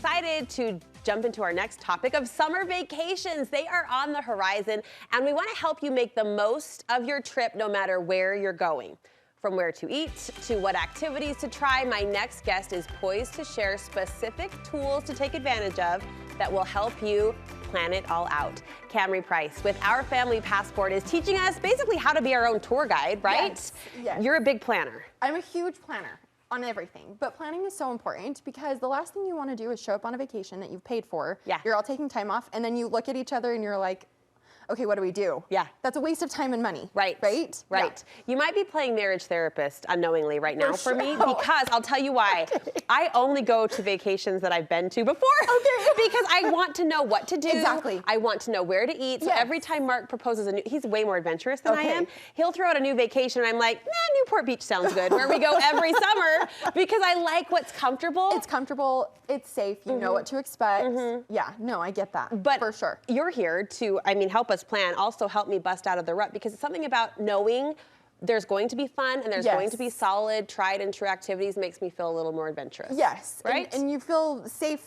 excited to jump into our next topic of summer vacations. They are on the horizon, and we want to help you make the most of your trip no matter where you're going. From where to eat to what activities to try, my next guest is poised to share specific tools to take advantage of that will help you plan it all out. Camry Price with Our Family Passport is teaching us basically how to be our own tour guide, right? Yes. You're a big planner. I'm a huge planner on everything, but planning is so important because the last thing you want to do is show up on a vacation that you've paid for. Yeah. You're all taking time off, and then you look at each other and you're like, okay, what do we do? Yeah. That's a waste of time and money. Right. Right? Right. Yeah. You might be playing marriage therapist unknowingly right now for me, sure. because I'll tell you why. Okay. I only go to vacations that I've been to before. Okay. Because I want to know what to do. Exactly. I want to know where to eat. So yes. every time Mark proposes he's way more adventurous than I am. He'll throw out a new vacation and I'm like, Newport Beach sounds good, where we go every summer because I like what's comfortable. It's comfortable, it's safe, you know what to expect. Yeah, no, I get that, but for sure. You're here to, help us plan, also help me bust out of the rut, because it's something about knowing there's going to be fun and there's going to be solid, tried and true activities makes me feel a little more adventurous. Yes, right? And you feel safe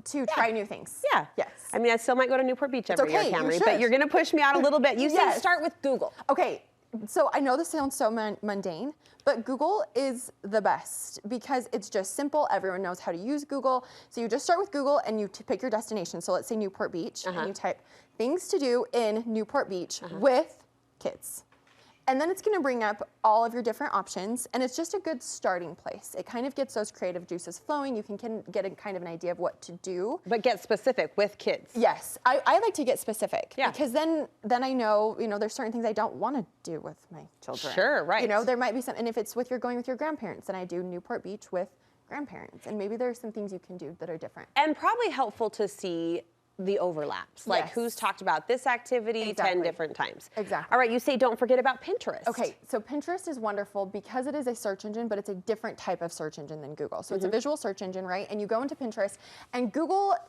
to try new things. Yeah. Yes. I still might go to Newport Beach every year, Camry, but you're going to push me out a little bit. You say start with Google. Okay, so I know this sounds so mundane, but Google is the best because it's just simple. Everyone knows how to use Google. So you just start with Google and you pick your destination. So let's say Newport Beach, and you type things to do in Newport Beach with kids. And then it's going to bring up all of your different options, and it's just a good starting place. It kind of gets those creative juices flowing. You can get a kind of an idea of what to do. But get specific with kids. Yes, I like to get specific. Yeah. Because then I know, there's certain things I don't want to do with my children. Sure, right. There might be some, and if it's going with your grandparents, then I do Newport Beach with grandparents. And maybe there's some things you can do that are different. And probably helpful to see the overlaps, like who's talked about this activity 10 different times. Exactly. All right, you say don't forget about Pinterest. Okay, so Pinterest is wonderful because it is a search engine, but it's a different type of search engine than Google. So it's a visual search engine, right? And you go into Pinterest, and Google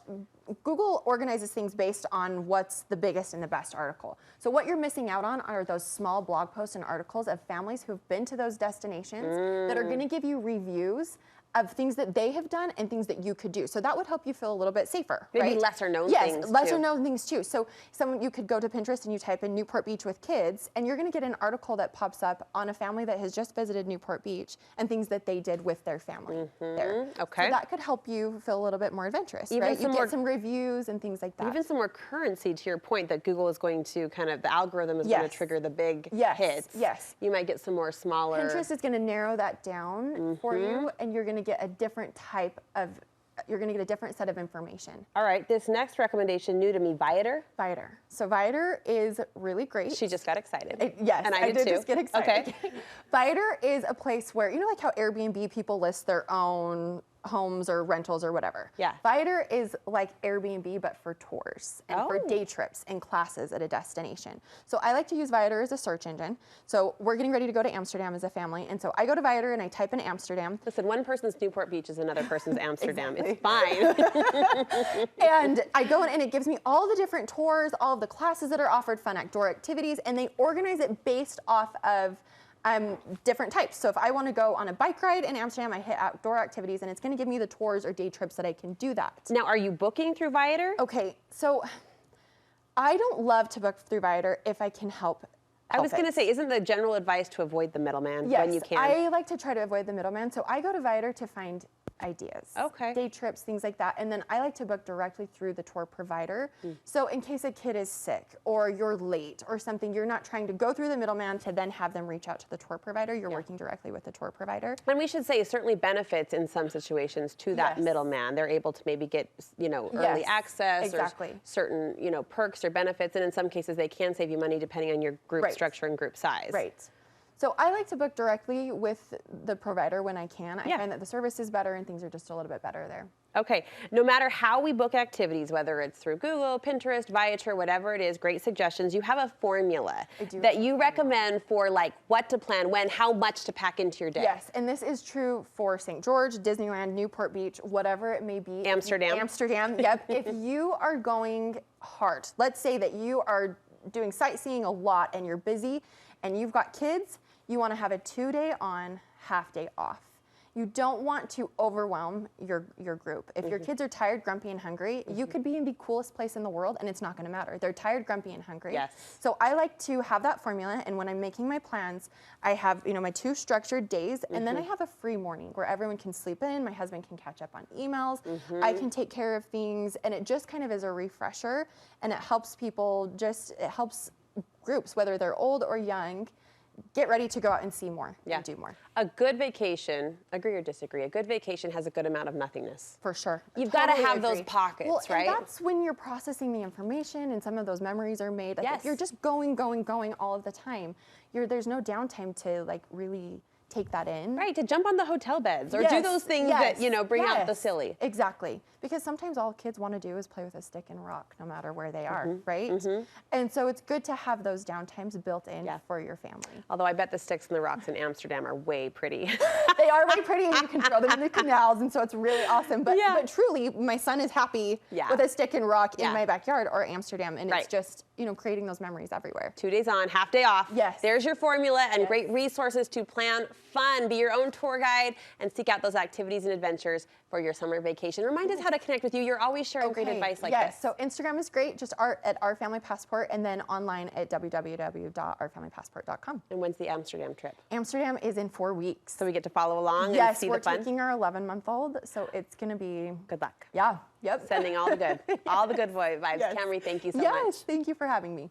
organizes things based on what's the biggest and the best article. So what you're missing out on are those small blog posts and articles of families who've been to those destinations that are going to give you reviews of things that they have done and things that you could do. So that would help you feel a little bit safer, Maybe lesser known things. Yes, lesser known things too. So you could go to Pinterest and you type in Newport Beach with kids, and you're gonna get an article that pops up on a family that has just visited Newport Beach and things that they did with their family there. Okay. So that could help you feel a little bit more adventurous, right? You get some reviews and things like that. Even some more currency, to your point, that Google is going to the algorithm is going to trigger the big hits. Yes. You might get some more smaller. Pinterest is gonna narrow that down for you, and you're gonna get a different set of information. All right, this next recommendation, new to me, Vitor. Vitor. So Vitor is really great. She just got excited. Yes, and I did too. Just get excited. Okay. Vitor is a place where, like how Airbnb people list their own homes or rentals or whatever. Yeah. Vitor is like Airbnb, but for tours and for day trips and classes at a destination. So I like to use Vitor as a search engine. So we're getting ready to go to Amsterdam as a family. And so I go to Vitor and I type in Amsterdam. Listen, one person's Newport Beach is another person's Amsterdam. Exactly. It's fine. And I go in and it gives me all the different tours, all of the classes that are offered, fun outdoor activities, and they organize it based off of different types. So if I want to go on a bike ride in Amsterdam, I hit outdoor activities, and it's going to give me the tours or day trips that I can do that. Now, are you booking through Vitor? Okay, so I don't love to book through Vitor if I can help I was going to say, isn't the general advice to avoid the middleman when you can? Yes, I like to try to avoid the middleman. So I go to Vitor to find ideas. Okay. Day trips, things like that. And then I like to book directly through the tour provider. So in case a kid is sick or you're late or something, you're not trying to go through the middleman to then have them reach out to the tour provider. You're working directly with the tour provider. And we should say it certainly benefits in some situations to that middleman. They're able to maybe get, early access or certain, perks or benefits. And in some cases, they can save you money depending on your group structure and group size. Right. So I like to book directly with the provider when I can. I find that the service is better and things are just a little bit better there. Okay, no matter how we book activities, whether it's through Google, Pinterest, Viator, whatever it is, great suggestions. You have a formula that you recommend for like what to plan, when, how much to pack into your day. Yes, and this is true for St. George, Disneyland, Newport Beach, whatever it may be. Amsterdam. Amsterdam, yep. If you are going hard, let's say that you are doing sightseeing a lot and you're busy and you've got kids, you want to have a 2-day on, half day off. You don't want to overwhelm your group. If your kids are tired, grumpy, and hungry, you could be in the coolest place in the world and it's not gonna matter. They're tired, grumpy, and hungry. Yes. So I like to have that formula, and when I'm making my plans, I have, my 2 structured days, and then I have a free morning where everyone can sleep in, my husband can catch up on emails, I can take care of things, and it just kind of is a refresher, and it helps people it helps groups, whether they're old or young, get ready to go out and see more and do more. A good vacation, agree or disagree, a good vacation has a good amount of nothingness. For sure. You've got to have those pockets, right? And that's when you're processing the information and some of those memories are made. Like if you're just going all of the time, there's no downtime to like really take that in. Right, to jump on the hotel beds or do those things that, bring out the silly. Exactly. Because sometimes all kids want to do is play with a stick and rock no matter where they are, right? And so it's good to have those downtimes built in for your family. Although I bet the sticks and the rocks in Amsterdam are way pretty. They are way pretty and you can throw them in the canals, and so it's really awesome. But truly, my son is happy with a stick and rock in my backyard or Amsterdam, and it's just, creating those memories everywhere. 2 days on, half day off. Yes. There's your formula and great resources to plan fun, be your own tour guide, and seek out those activities and adventures for your summer vacation. Remind us how to connect with you. You're always sharing great advice like this. Yes, so Instagram is great, just at Our Family Passport, and then online at www.ourfamilypassport.com. And when's the Amsterdam trip? Amsterdam is in 4 weeks. So we get to follow along and see the fun? Yes, we're taking our 11-month-old, so it's going to be... Good luck. Yeah, yep. Sending all the good vibes. Yes. Camry, thank you so much. Yes, thank you for having me.